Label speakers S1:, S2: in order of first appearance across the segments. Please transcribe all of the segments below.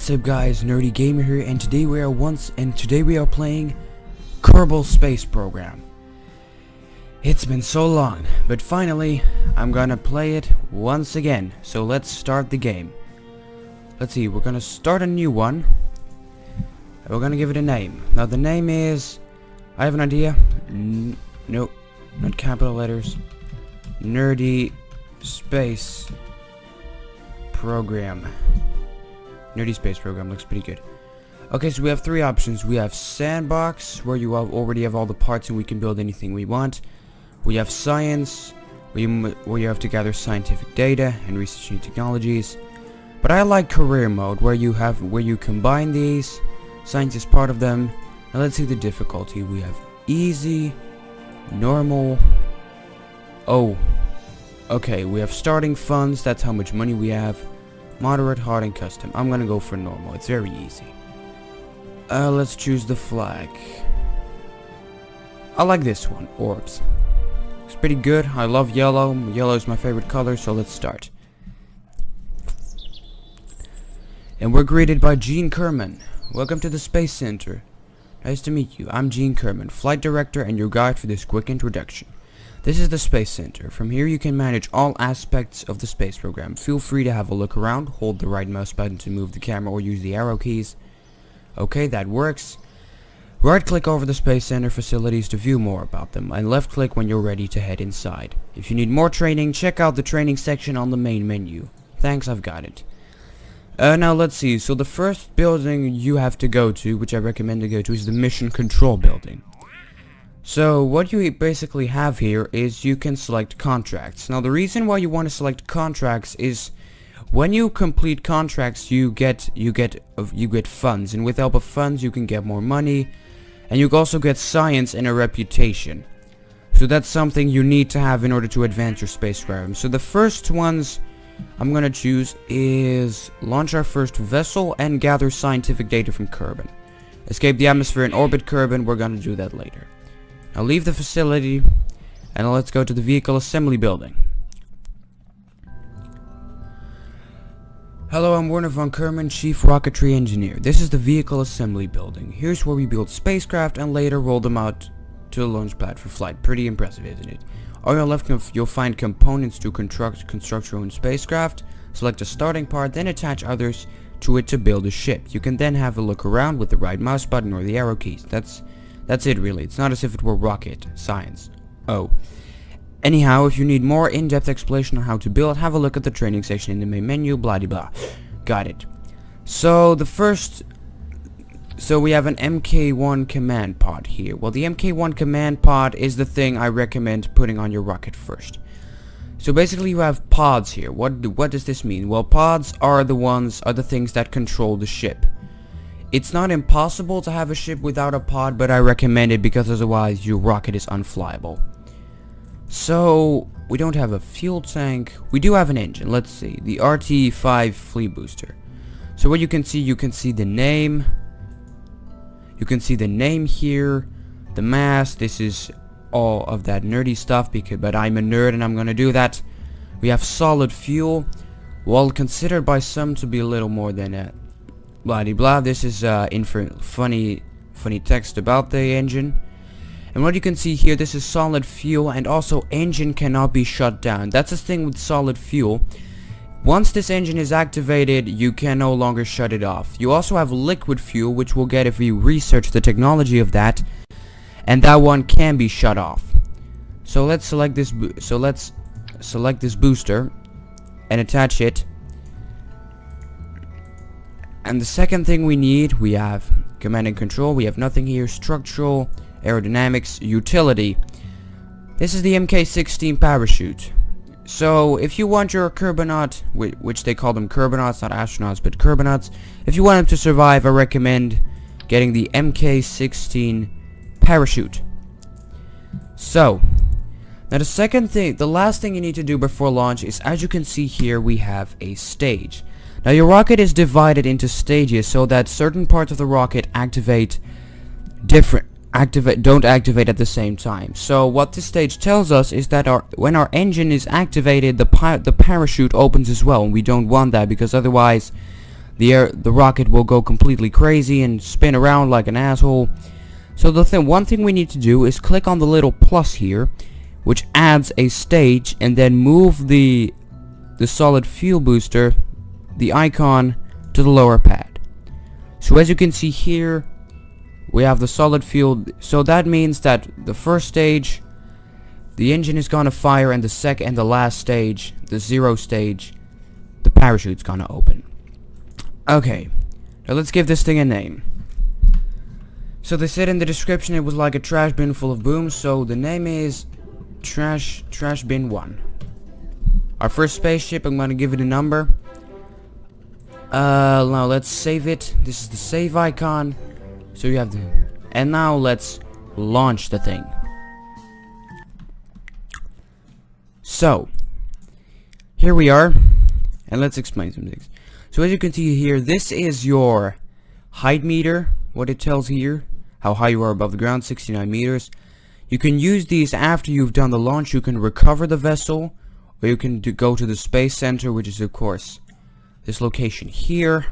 S1: What's up guys, NerdyGamer here, and today we are playing Kerbal Space Program. It's been so long, but finally I'm gonna play it once again. So let's start the game. Let's see, we're gonna start a new one. We're gonna give it a name. Now the name is, I have an idea. No, not capital letters. Nerdy Space Program. Nerdy Space Program looks pretty good. Okay, so we have three options. We have Sandbox, where you already have all the parts and we can build anything we want. We have Science, where you have to gather scientific data and research new technologies. But I like Career Mode, where you combine these. Science is part of them. Now let's see the difficulty. We have Easy, Normal. Oh, okay. We have Starting Funds. That's how much money we have. Moderate, Hard, and Custom. I'm gonna go for Normal. It's very easy. Let's choose the flag. I like this one, Orbs. It's pretty good. I love yellow. Yellow is my favorite color, so let's start. And we're greeted by Gene Kerman. Welcome to the Space Center. Nice to meet you. I'm Gene Kerman, Flight Director and your guide for this quick introduction. This is the Space Center. From here you can manage all aspects of the space program. Feel free to have a look around, hold the right mouse button to move the camera or use the arrow keys. Okay, that works. Right click over the Space Center facilities to view more about them, and left click when you're ready to head inside. If you need more training, check out the training section on the main menu. Thanks, I've got it. Now let's see, so the first building you have to go to, which I recommend to go to, is the Mission Control Building. So what you basically have here is you can select contracts. Now the reason why you want to select contracts is when you complete contracts you get funds, and with help of funds you can get more money, and you can also get science and a reputation. So that's something you need to have in order to advance your space program. So the first ones I'm gonna choose is launch our first vessel and gather scientific data from Kerbal. Escape the atmosphere and orbit Kerbal. We're gonna do that later. Now leave the facility and let's go to the vehicle assembly building. Hello, I'm Werner von Kerman, Chief Rocketry Engineer. This is the vehicle assembly building. Here's where we build spacecraft and later roll them out to the launch pad for flight. Pretty impressive, isn't it? On your left you'll find components to construct your own spacecraft. Select a starting part, then attach others to it to build a ship. You can then have a look around with the right mouse button or the arrow keys. That's it really. It's not as if it were rocket science. Oh. Anyhow, if you need more in-depth explanation on how to build, have a look at the training section in the main menu, blah blah. Got it. So we have an MK1 command pod here. Well, the MK1 command pod is the thing I recommend putting on your rocket first. So basically you have pods here. What does this mean? Well, pods are the things that control the ship. It's not impossible to have a ship without a pod, but I recommend it because otherwise your rocket is unflyable. So, we don't have a fuel tank. We do have an engine. Let's see. The RT-5 Fleet Booster. So what you can see the name. You can see the name here. The mass. This is all of that nerdy stuff, but I'm a nerd and I'm gonna do that. We have solid fuel. Well, considered by some to be a little more than a blah blah. This is funny text about the engine. And what you can see here, this is solid fuel, and also engine cannot be shut down. That's the thing with solid fuel. Once this engine is activated, you can no longer shut it off. You also have liquid fuel, which we'll get if we research the technology of that, and that one can be shut off. So let's select this. Let's select this booster and attach it. And the second thing we need, we have command and control. We have nothing here. Structural, aerodynamics, utility. This is the MK16 parachute. So if you want your Kerbonaut, which they call them Kerbonauts, not astronauts, but Kerbonauts, if you want them to survive, I recommend getting the MK16 parachute. So now the last thing you need to do before launch is, as you can see here, we have a stage. Now your rocket is divided into stages so that certain parts of the rocket don't activate at the same time. So what this stage tells us is that when our engine is activated, the parachute opens as well, and we don't want that because otherwise the rocket will go completely crazy and spin around like an asshole. So one thing we need to do is click on the little plus here, which adds a stage, and then move the solid fuel booster, the icon, to the lower pad. So as you can see here, we have the solid fuel. So that means that the first stage, the engine is gonna fire, and the second and the last stage, the 0 stage, the parachute's gonna open. Okay, now let's give this thing a name. So they said in the description it was like a trash bin full of booms, so the name is Trash Bin 1. Our first spaceship, I'm gonna give it a number. Now let's save it. This is the save icon. So you have the... And now let's launch the thing. So, here we are. And let's explain some things. So as you can see here, this is your height meter. What it tells here. How high you are above the ground, 69 meters. You can use these after you've done the launch. You can recover the vessel. Or you can go to the Space Center, which is of course this location here.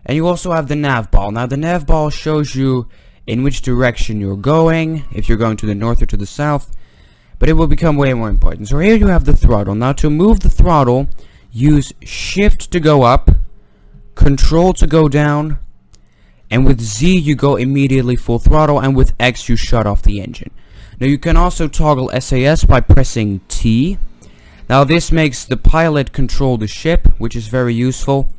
S1: And you also have the nav ball. Now the nav ball shows you in which direction you're going, if you're going to the north or to the south. But it will become way more important. So here you have the throttle. Now to move the throttle, use shift to go up, control to go down, and with Z you go immediately full throttle, and with X you shut off the engine. Now you can also toggle SAS by pressing T. Now this makes the pilot control the ship, which is very useful.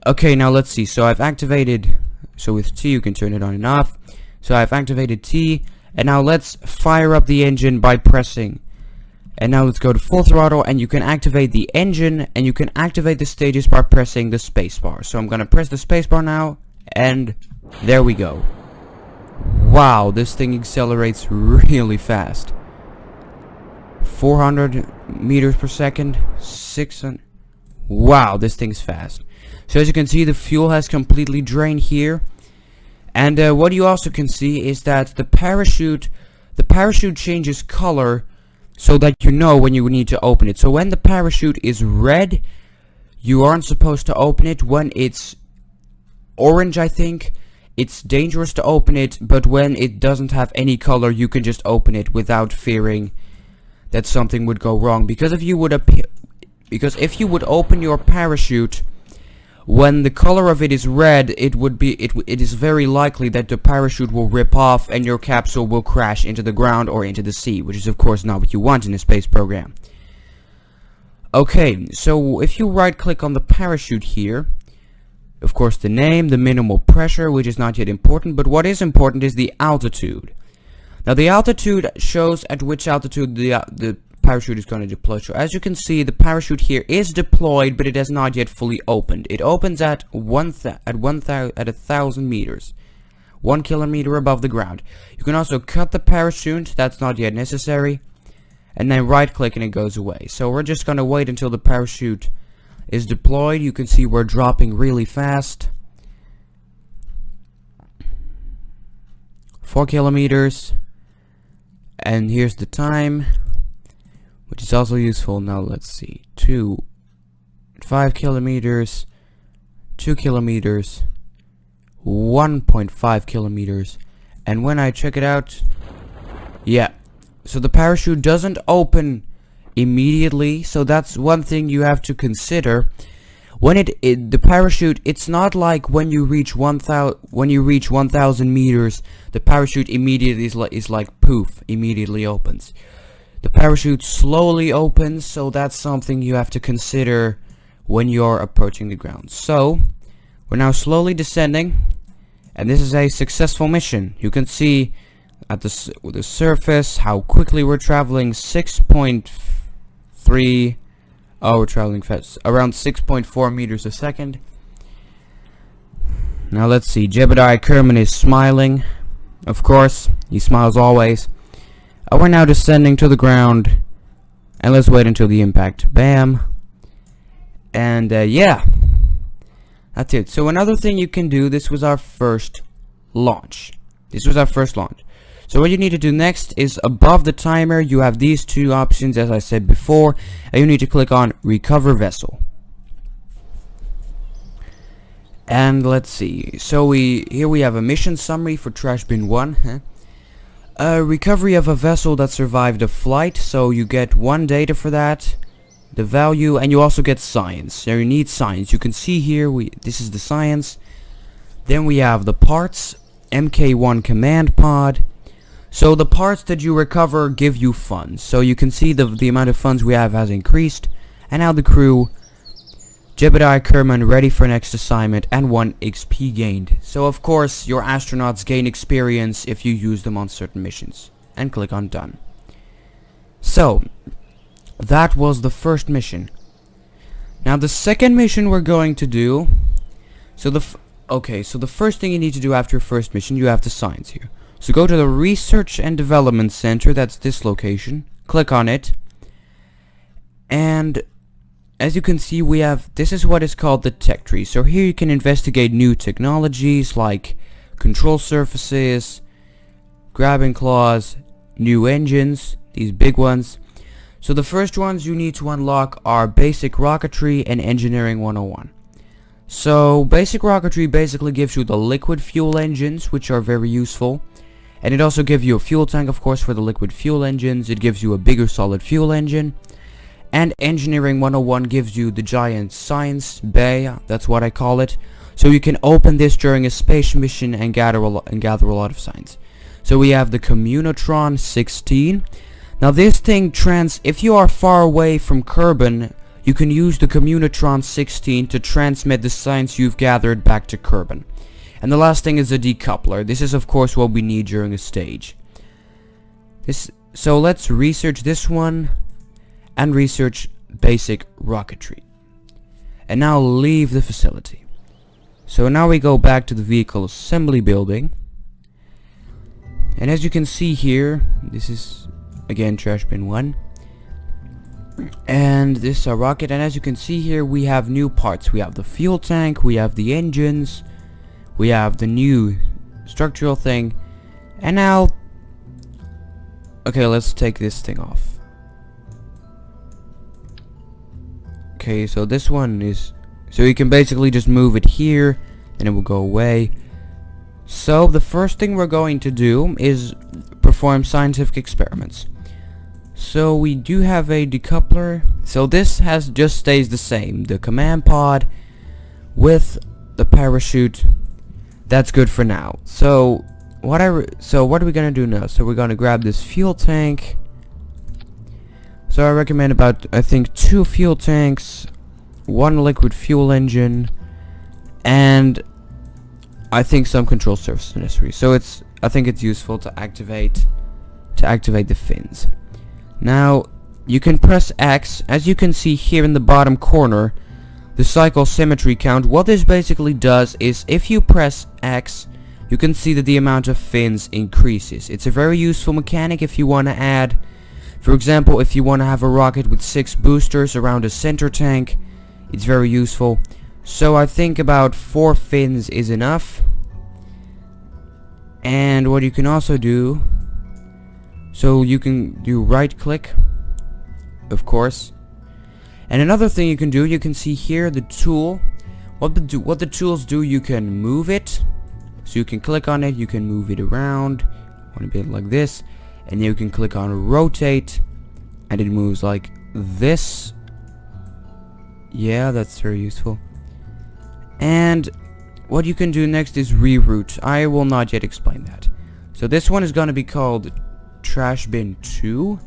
S1: Okay, now let's see. So I've activated, so with T you can turn it on and off. So I've activated T, and now let's fire up the engine by pressing. And now let's go to full throttle, and you can activate the engine, and you can activate the stages by pressing the spacebar. So I'm gonna press the spacebar now, and there we go. Wow, this thing accelerates really fast. 400 meters per second, 600. Wow, this thing's fast. So as you can see, the fuel has completely drained here. And what you also can see is that the parachute changes color so that you know when you need to open it. So when the parachute is red, you aren't supposed to open it. When it's orange, I think, it's dangerous to open it. But when it doesn't have any color, you can just open it without fearing that something would go wrong. Because if you would open your parachute when the color of it is red, it is very likely that the parachute will rip off and your capsule will crash into the ground or into the sea, which is of course not what you want in a space program. Okay, so if you right click on the parachute here, of course the name, the minimal pressure, which is not yet important, but what is important is the altitude. Now the altitude shows at which altitude the parachute is going to deploy. So as you can see, the parachute here is deployed, but it has not yet fully opened. It opens at 1,000 meters, 1 kilometer above the ground. You can also cut the parachute. That's not yet necessary, and then right click and it goes away. So we're just going to wait until the parachute is deployed. You can see we're dropping really fast. 4 kilometers, and here's the time, which is also useful. Now let's see, 5 kilometers, 2 kilometers, 1.5 kilometers, and when I check it out, yeah, so the parachute doesn't open immediately. So that's one thing you have to consider. When the parachute, it's not like when you reach 1,000 meters, the parachute immediately is like poof, immediately opens. The parachute slowly opens, so that's something you have to consider when you're approaching the ground. So we're now slowly descending, and this is a successful mission. You can see at the surface how quickly we're traveling. 6.3. Oh, we're traveling fast. Around 6.4 meters a second. Now let's see. Jebediah Kerman is smiling. Of course, he smiles always. We're now descending to the ground. And let's wait until the impact. Bam. And yeah. That's it. So another thing you can do, this was our first launch. So what you need to do next is above the timer, you have these two options, as I said before, and you need to click on Recover Vessel. And let's see. So here we have a mission summary for Trash Bin 1. Recovery of a vessel that survived a flight. So you get 1 data for that. The value, and you also get science. So you need science. You can see here, this is the science. Then we have the parts. MK1 command pod. So the parts that you recover give you funds. So you can see the amount of funds we have has increased. And now the crew. Jebediah Kerman ready for next assignment and 1 XP gained. So of course your astronauts gain experience if you use them on certain missions. And click on done. So that was the first mission. Now the second mission we're going to do. So the first thing you need to do after your first mission, you have the science here. So go to the Research and Development Center, that's this location. Click on it. And as you can see, this is what is called the tech tree. So here you can investigate new technologies like control surfaces, grabbing claws, new engines, these big ones. So the first ones you need to unlock are basic rocketry and engineering 101. So basic rocketry basically gives you the liquid fuel engines, which are very useful. And it also gives you a fuel tank, of course, for the liquid fuel engines. It gives you a bigger solid fuel engine. And Engineering 101 gives you the giant science bay, that's what I call it. So you can open this during a space mission and gather a lot of science. So we have the Communotron 16. Now this thing if you are far away from Kerbal, you can use the Communotron 16 to transmit the science you've gathered back to Kerbal. And the last thing is a decoupler. This is of course what we need during a stage. So let's research this one. And research basic rocketry. And now leave the facility. So now we go back to the vehicle assembly building. And as you can see here, this is again Trash Bin 1. And this is our rocket, and as you can see here we have new parts. We have the fuel tank, we have the engines, we have the new structural thing. And now, okay, let's take this thing off. Okay, so this one is, so you can basically just move it here and it will go away. So the first thing we're going to do is perform scientific experiments. So we do have a decoupler. So this just stays the same. The command pod with the parachute. That's good for now. So what are we gonna do now? So we're gonna grab this fuel tank. So I recommend about, I think, 2 fuel tanks, 1 liquid fuel engine, and I think some control surfaces necessary. So I think it's useful to activate the fins. Now you can press X. As you can see here in the bottom corner, the cycle symmetry count. What this basically does is if you press X, you can see that the amount of fins increases. It's a very useful mechanic if you want to add, for example, if you want to have a rocket with 6 boosters around a center tank, it's very useful. So I think about 4 fins is enough. And what you can also do, so you can do right click, of course. And another thing you can do, you can see here the tool. What the tools do, you can move it. So you can click on it, you can move it around, a bit like this. And you can click on rotate, and it moves like this. Yeah, that's very useful. And what you can do next is reroute. I will not yet explain that. So this one is going to be called Trash Bin 2.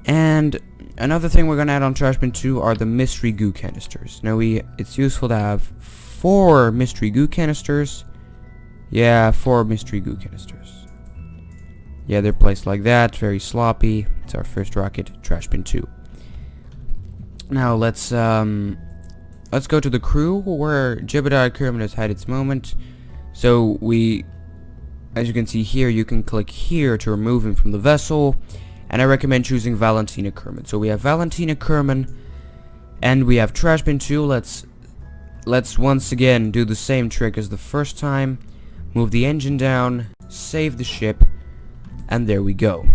S1: And another thing we're going to add on Trash Bin 2 are the mystery goo canisters. Now it's useful to have 4 mystery goo canisters. Yeah, 4 mystery goo canisters. Yeah, they're placed like that, very sloppy. It's our first rocket, Trash Bin 2. Now let's go to the crew where Jebediah Kerman has had its moment. So as you can see here, you can click here to remove him from the vessel, and I recommend choosing Valentina Kerman. So we have Valentina Kerman, and we have Trash Bin 2. Let's once again do the same trick as the first time. Move the engine down, save the ship. And there we go.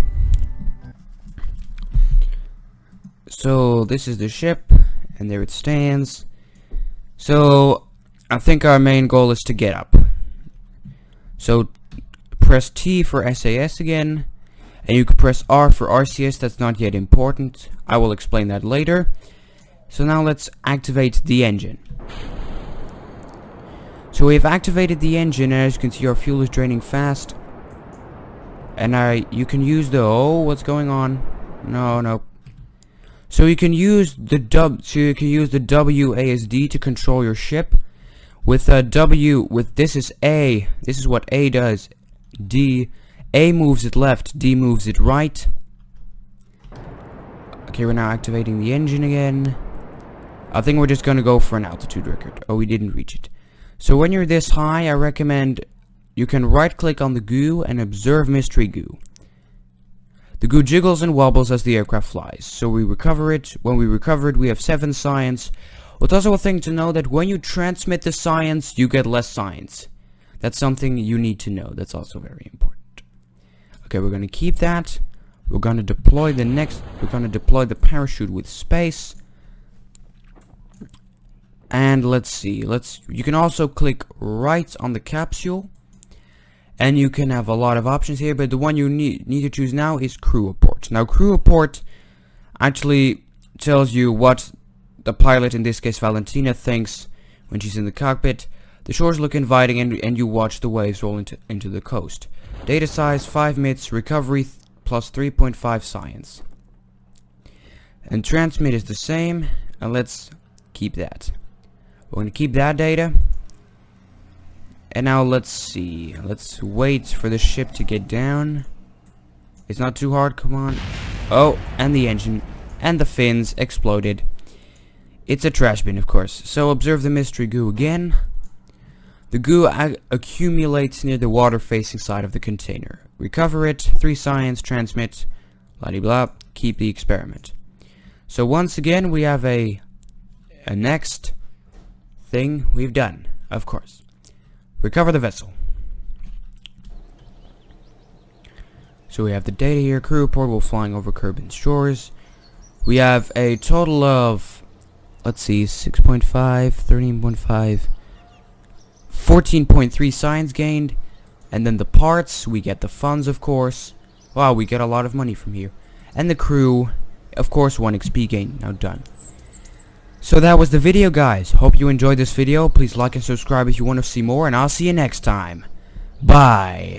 S1: So this is the ship, and there it stands. So I think our main goal is to get up. So press T for SAS again, and you can press R for RCS. That's not yet important. I will explain that later. So now let's activate the engine. So we have activated the engine, and as you can see, our fuel is draining fast. And you can use the what's going on? No. So you can use the WASD to control your ship. With this is A. This is what A does. A moves it left, D moves it right. Okay, we're now activating the engine again. I think we're just gonna go for an altitude record. Oh, we didn't reach it. So when you're this high, I recommend you can right click on the goo and observe mystery goo. The goo jiggles and wobbles as the aircraft flies. So we recover it. When we recover it, we have 7 science. It's also a thing to know that when you transmit the science, you get less science. That's something you need to know. That's also very important. Okay, we're gonna keep that. We're gonna deploy the parachute with space. And let's see. You can also click right on the capsule. And you can have a lot of options here, but the one you need to choose now is crew report. Now, crew report actually tells you what the pilot, in this case Valentina, thinks when she's in the cockpit. The shores look inviting, and you watch the waves roll into the coast. Data size 5 MITs, recovery plus 3.5 science. And transmit is the same, and let's keep that. We're going to keep that data. And now let's see. Let's wait for the ship to get down. It's not too hard, come on. Oh, and the engine and the fins exploded. It's a trash bin, of course. So observe the mystery goo again. The goo accumulates near the water-facing side of the container. Recover it, 3 science, transmit, blah-de-blah, keep the experiment. So once again, we have a next thing we've done, of course. Recover the vessel. So we have the data here. Crew report while flying over Kerbal's shores. We have a total of, let's see, 6.5, 13.5, 14.3 science gained. And then the parts, we get the funds, of course. Wow, we get a lot of money from here. And the crew, of course, 1 XP gained. Now done. So that was the video, guys. Hope you enjoyed this video. Please like and subscribe if you want to see more, and I'll see you next time. Bye.